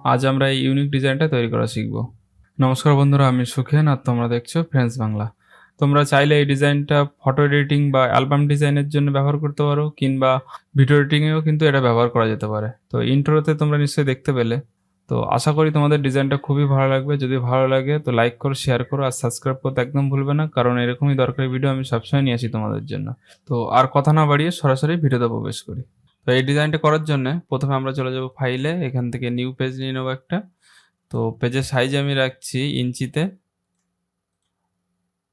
আজ আমরা এই ইউনিক ডিজাইনটা তৈরি করা শিখব। নমস্কার বন্ধুরা, আমি সুখেন আর তোমরা দেখছো ফ্রেন্ডস বাংলা। তোমরা চাইলে এই ডিজাইনটা ফটো এডিটিং বা অ্যালবাম ডিজাইনের জন্য ব্যবহার করতে পারো, কিংবা ভিডিও এডিটিংয়েও কিন্তু এটা ব্যবহার করা যেতে পারে। তো ইন্ট্রোতে তোমরা নিশ্চয়ই দেখতে পেলে। তো আশা করি তোমাদের ডিজাইনটা খুবই ভালো লাগবে। যদি ভালো লাগে তো লাইক করো, শেয়ার করো আর সাবস্ক্রাইব করতে একদম ভুলবে না, কারণ এরকমই দরকারি ভিডিও আমি সবসময় নিয়ে আসি তোমাদের জন্য। তো আর কথা না বাড়িয়ে সরাসরি ভিডিওতে প্রবেশ করি। তো এই ডিজাইনটা করার জন্য প্রথমে আমরা চলে যাব ফাইলে, এখান থেকে নিউ পেজ নিয়ে নেবো একটা। তো পেজের সাইজ আমি রাখছি ইঞ্চিতে,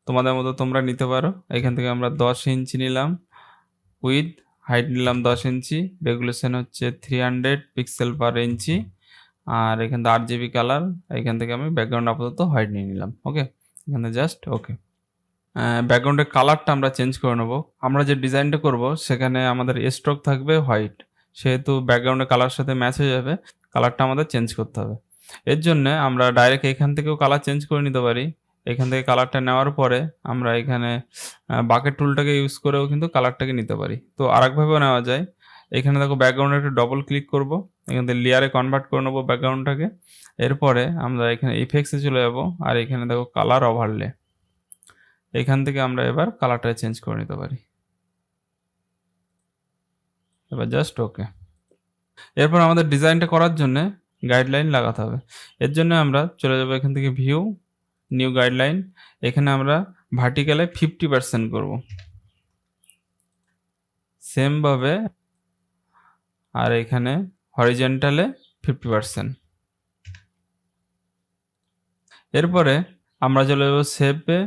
তোমাদের মতো তোমরা নিতে পারো। এখান থেকে আমরা 10 ইঞ্চি নিলাম, উইথ হাইট নিলাম 10 ইঞ্চি, রেগুলেশন হচ্ছে 300 পিক্সেল পার ইঞ্চি, আর এখান থেকে 8 GB কালার। এখান থেকে আমি ব্যাকগ্রাউন্ড আপাতত হোয়াইট নিয়ে নিলাম। ওকে, এখানে জাস্ট ওকে। ব্যাকগ্রাউন্ডের কালারটা আমরা চেঞ্জ করে নেবো। আমরা যে ডিজাইনটা করব সেখানে আমাদের স্ট্রোক থাকবে হোয়াইট, সেহেতু ব্যাকগ্রাউন্ডের কালার সাথে ম্যাচ হয়ে যাবে, কালারটা আমাদের চেঞ্জ করতে হবে। এর জন্য আমরা ডাইরেক্ট এখান থেকেও কালার চেঞ্জ করে নিতে পারি। এখান থেকে কালারটা নেওয়ার পরে আমরা এখানে বাকেট টুলটাকে ইউজ করেও কিন্তু কালারটাকে নিতে পারি। তো আরেকভাবেও নেওয়া যায়। এখানে দেখো ব্যাকগ্রাউন্ডে একটু ডবল ক্লিক করব, এখান থেকে লেয়ারে কনভার্ট করে নেবো ব্যাকগ্রাউন্ডটাকে। এরপরে আমরা এখানে ইফেক্টসে চলে যাব, আর এখানে দেখো কালার ওভারলে, এখান থেকে আমরা এবার কালারটা চেঞ্জ করে নিতে পারি। এবার জাস্ট ওকে। এরপর আমাদের ডিজাইনটা করার জন্য গাইডলাইন লাগাতে হবে। এর জন্য আমরা চলে যাব এখান থেকে ভিউ, নিউ গাইডলাইন। এখানে আমরা ভার্টিক্যালে 50% করব, সেমভাবে, আর এখানে হরিজেন্টালে 50%। এরপরে আমরা চলে যাব শেপে,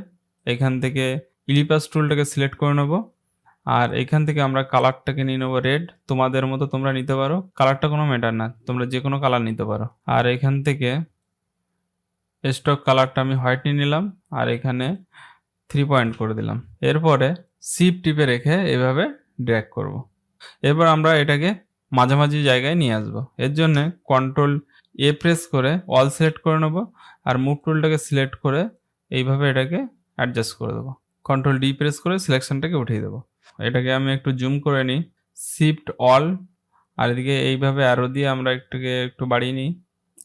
এখান থেকে ইলিপাস টুলটাকে সিলেক্ট করে নেব, আর এখান থেকে আমরা কালারটাকে নিয়ে নেবো রেড। তোমাদের মতো তোমরা নিতে পারো, কালারটা কোনো ম্যাটার না, তোমরা যে কোনো কালার নিতে পারো। আর এখান থেকে স্টক কালারটা আমি হোয়াইট নিয়ে নিলাম, আর এখানে 3 পয়েন্ট করে দিলাম। এরপরে শিফট টিপে রেখে এভাবে ড্র্যাগ করব। এরপর আমরা এটাকে মাঝামাঝি জায়গায় নিয়ে আসব। এর জন্য কন্ট্রোল এ প্রেস করে অল সিলেক্ট করে নেব, আর মুভ টুলটাকে সিলেক্ট করে এইভাবে এটাকে অ্যাডজাস্ট করে দেবো। কন্ট্রোল ডি প্রেস করে সিলেকশনটাকে উঠিয়ে দেবো। এটাকে আমি একটু জুম করে নিই, শিফট অল, আর এদিকে এইভাবে অ্যারো দিয়ে আমরা একটু বাড়িয়ে নিই,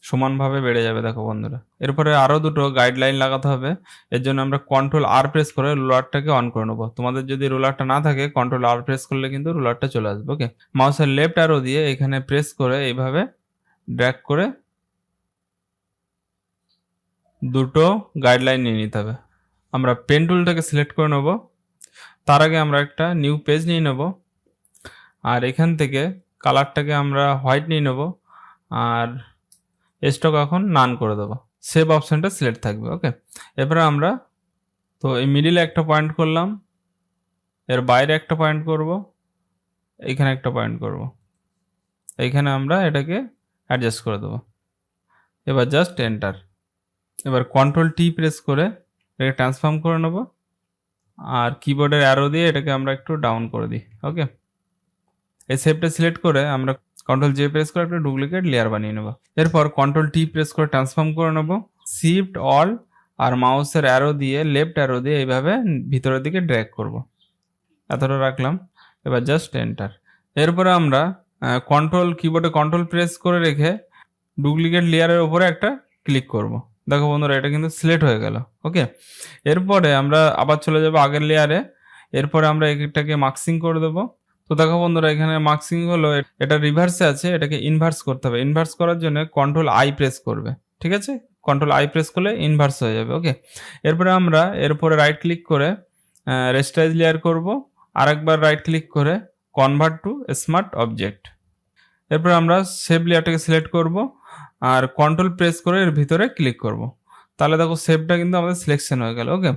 সমানভাবে বেড়ে যাবে দেখো বন্ধুরা। এরপরে আরও দুটো গাইডলাইন লাগাতে হবে। এর জন্য আমরা কন্ট্রোল আর প্রেস করে রুলারটাকে অন করে নেবো। তোমাদের যদি রুলারটা না থাকে কন্ট্রোল আর প্রেস করলে কিন্তু রুলারটা চলে আসবে। ওকে, মাউসের লেফট অ্যারো দিয়ে এখানে প্রেস করে এইভাবে ড্র্যাগ করে দুটো গাইডলাইন নিয়ে নিতে হবে। আমরা পেন টুলটাকে সিলেক্ট করে নেব, তার আগে আমরা একটা নিউ পেজ নিয়ে নেব, আর এখান থেকে কালারটাকে আমরা হোয়াইট নিয়ে নেব, আর স্টক এখন নান করে দেবো। সেভ অপশানটা সিলেক্ট থাকবে। ওকে, এরপরে আমরা তো এই মিডিলে একটা পয়েন্ট করলাম, এর বাইরে একটা পয়েন্ট করব, এইখানে একটা পয়েন্ট করব, এইখানে আমরা এটাকে অ্যাডজাস্ট করে দেবো। এবার জাস্ট এন্টার। এবার কন্ট্রোল টি প্রেস করে এটাকে ট্রান্সফর্ম করে নেব, আর কিবোর্ডের অ্যারো দিয়ে এটাকে আমরা একটু ডাউন করে দিই। ওকে, এই শেপটা সিলেক্ট করে আমরা কন্ট্রোল জে প্রেস করে একটা ডুপ্লিকেট লেয়ার বানিয়ে নেব। এরপর কন্ট্রোল টি প্রেস করে ট্রান্সফর্ম করে নেব, শিফট অল আর মাউসের অ্যারো দিয়ে লেফট অ্যারো দিয়ে এইভাবে ভিতরের দিকে ড্র্যাগ করব। এতটা রাখলাম। এবার জাস্ট এন্টার। এরপরে আমরা কিবোর্ডে কন্ট্রোল প্রেস করে রেখে ডুপ্লিকেট লেয়ারের উপরে একটা ক্লিক করব। দেখো বন্ধুরা, এটা কিন্তু সিলেক্ট হয়ে গেল। ওকে, এরপরে আমরা আবার চলে যাব আগের লেয়ারে। এরপরে আমরা এটাকে মার্কসিং করে দেবো। তো দেখো বন্ধুরা, এখানে মার্কসিং হলো, এটা রিভার্সে আছে, এটাকে ইনভার্স করতে হবে। ইনভার্স করার জন্য কন্ট্রোল আই প্রেস করবে। ঠিক আছে, কন্ট্রোল আই প্রেস করলে ইনভার্স হয়ে যাবে। ওকে, এরপরে আমরা এরপরে রাইট ক্লিক করে রেস্টাইজ লেয়ার করব, আরেকবার রাইট ক্লিক করে কনভার্ট টু স্মার্ট অবজেক্ট। এরপর আমরা শেপ লেয়ারটাকে সিলেক্ট করব, আর কন্ট্রোল প্রেস করে এর ভিতরে ক্লিক করব। তাহলে দেখো শেপটা কিন্তু আমাদের সিলেকশন হয়ে গেল। ওকে,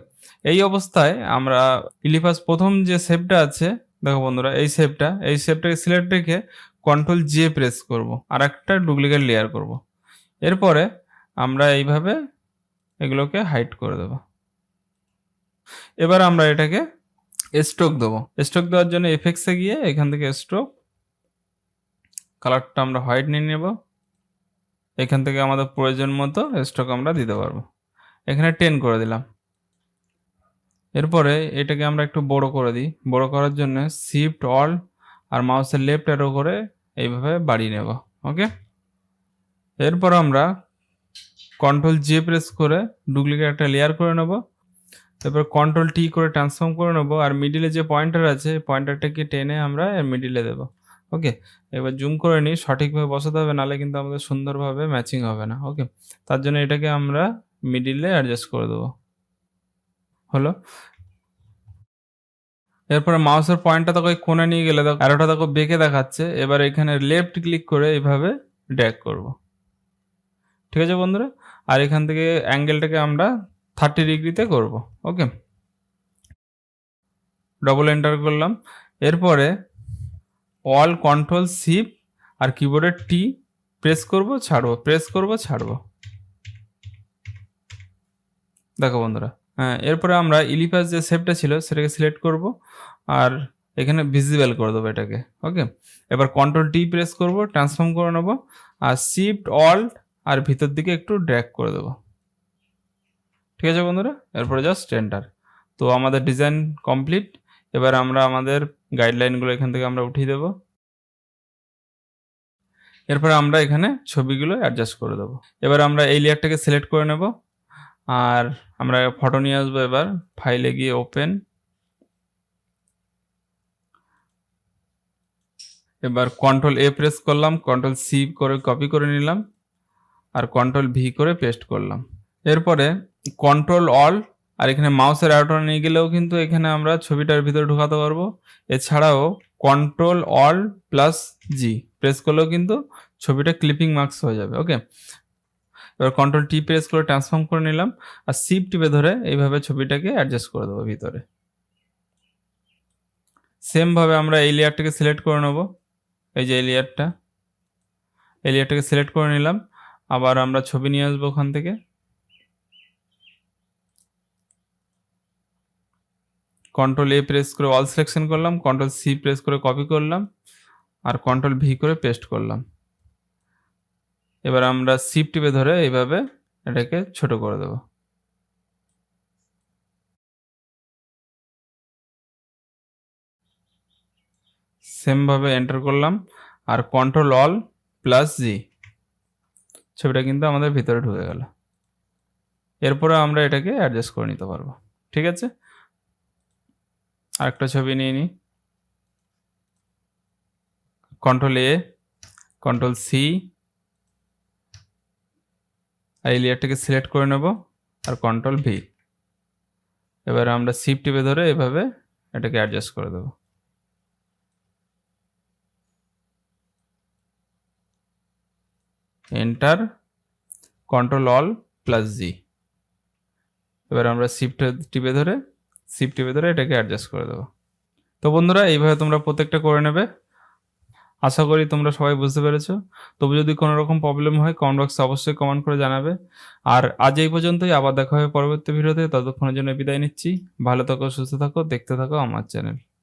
এই অবস্থায় আমরা ইলিপাস প্রথম যে শেপটা আছে, দেখো বন্ধুরা, এই শেপটাকে সিলেক্ট রেখে কন্ট্রোল জে প্রেস করব, আর একটা ডুপ্লিকেট লেয়ার করব। এরপরে আমরা এইভাবে এগুলোকে হাইড করে দেব। এবার আমরা এটাকে স্ট্রোক দেবো। স্ট্রোক দেওয়ার জন্য এফেক্টসে গিয়ে এখান থেকে স্ট্রোক, কালারটা আমরা হোয়াইট নিয়ে নেব। এখান থেকে আমাদের প্রয়োজন মতো স্ট্রোক আমরা দিতে পারবো। এখানে 10 করে দিলাম। এরপরে এটাকে আমরা একটু বড় করে দিই। বড় করার জন্য শিফট অল আর মাউসের লেফট অ্যারো করে এইভাবে বাড়িয়ে নেব। ওকে, এরপর আমরা কন্ট্রোল জে প্রেস করে ডুপ্লিকেট একটা লেয়ার করে নেব। তারপর কন্ট্রোল টি করে ট্রান্সফর্ম করে নেব, আর মিডিলে যে পয়েন্টার আছে পয়েন্টারটাকে টেনে আমরা এর মিডিলে দেবো। ওকে, এবার জুম করে নিই, সঠিকভাবে বসাতে হবে, নাহলে কিন্তু আমাদের সুন্দরভাবে ম্যাচিং হবে না। ওকে, তার জন্য এটাকে আমরা মিডিলে অ্যাডজাস্ট করে দেবো। হলো। এরপরে মাউসের পয়েন্টটা দেখো এই কোণে নিয়ে গেলে দেখো অ্যারোটা দেখো বেঁকে দেখাচ্ছে। এবার এখানে লেফট ক্লিক করে এইভাবে ড্র্যাগ করব। ঠিক আছে বন্ধুরা, আর এখান থেকে অ্যাঙ্গেলটাকে আমরা 30 ডিগ্রিতে করব। ওকে, ডবল এন্টার করলাম। এরপরে অল কন্ট্রোল শিফট আর কিবোর্ডের টি প্রেস করব, ছাড়বো, প্রেস করব, ছাড়বো। দেখো বন্ধুরা, হ্যাঁ, এরপরে আমরা ইলিপাস যে শেপটা ছিল সেটাকে সিলেক্ট করব আর এখানে ভিজিবল করে দেবো এটাকে। ওকে, এবার কন্ট্রোল টি প্রেস করব, ট্রান্সফর্ম করে নেব, আর শিফট অল্ট আর ভিতর দিকে একটু ড্র্যাগ করে দেবো। ঠিক আছে বন্ধুরা, এরপরে জাস্ট এন্টার। তো আমাদের ডিজাইন কমপ্লিট। এবার আমরা আমাদের গাইডলাইনগুলো এখান থেকে আমরা উঠিয়ে দেবো। এরপরে আমরা এখানে ছবিগুলো অ্যাডজাস্ট করে দেবো। এবার আমরা এই লেয়ারটাকে সিলেক্ট করে নেব, আর আমরা ফটো নিয়ে আসবো। এবার ফাইলে গিয়ে ওপেন, এবার কন্ট্রোল এ প্রেস করলাম, কন্ট্রোল সি করে কপি করে নিলাম, আর কন্ট্রোল ভি করে পেস্ট করলাম। এরপরে কন্ট্রোল অল আর এখানে মাউসের অ্যারোটা নিয়ে গেলেও কিন্তু এখানে আমরা ছবিটার ভিতরে ঢোকাতে পারবো। এছাড়াও কন্ট্রোল অল প্লাস জি প্রেস করলেও কিন্তু ছবিটা ক্লিপিং মার্কস হয়ে যাবে। ওকে, এবার কন্ট্রোল টি প্রেস করে ট্রান্সফর্ম করে নিলাম, আর শিফট টিপে ধরে এইভাবে ছবিটাকে অ্যাডজাস্ট করে দেবো ভিতরে। সেম ভাবে আমরা এই লেয়ারটাকে সিলেক্ট করে নেব। এই যে এই লেয়ারটাকে সিলেক্ট করে নিলাম, আবার আমরা ছবি নিয়ে আসবো ওখান থেকে। কন্ট্রোল এ প্রেস করে অল সিলেকশন করলাম, কন্ট্রোল সি প্রেস করে কপি করলাম, আর কন্ট্রোল ভি করে পেস্ট করলাম। এবার আমরা শিফট টিপে ধরে এইভাবে এটাকে ছোট করে দেব। সেম ভাবে এন্টার করলাম, আর কন্ট্রোল অল প্লাস জি, ছবিটা কিন্তু আমাদের ভিতরে ঢুকে গেল। এরপরে আমরা এটাকে অ্যাডজাস্ট করে নিতে পারবো। ঠিক আছে, আরেকটা ছবি নিয়ে নিই। কন্ট্রোল এ, কন্ট্রোল সি, আর এই লেয়ারটাকে সিলেক্ট করে নেব, আর কন্ট্রোল ভি। এবার আমরা শিফট টিপে ধরে এভাবে এটাকে অ্যাডজাস্ট করে দেব। এন্টার, কন্ট্রোল অল প্লাস জি। এবার আমরা শিফট টিপে ধরে এটাকে অ্যাডজাস্ট করে দেবো। তো বন্ধুরা, এইভাবে তোমরা প্রত্যেকটা করে নেবে। আশা করি তোমরা সবাই বুঝতে পেরেছো। তবু যদি কোনো রকম প্রবলেম হয় কমেন্ট বক্সে অবশ্যই কমেন্ট করে জানাবে। আর আজ এই পর্যন্তই, আবার দেখা হবে পরবর্তী ভিডিওতে। ততক্ষণের জন্য বিদায় নিচ্ছি। ভালো থাকো, সুস্থ থাকো, দেখতে থাকো আমার চ্যানেল।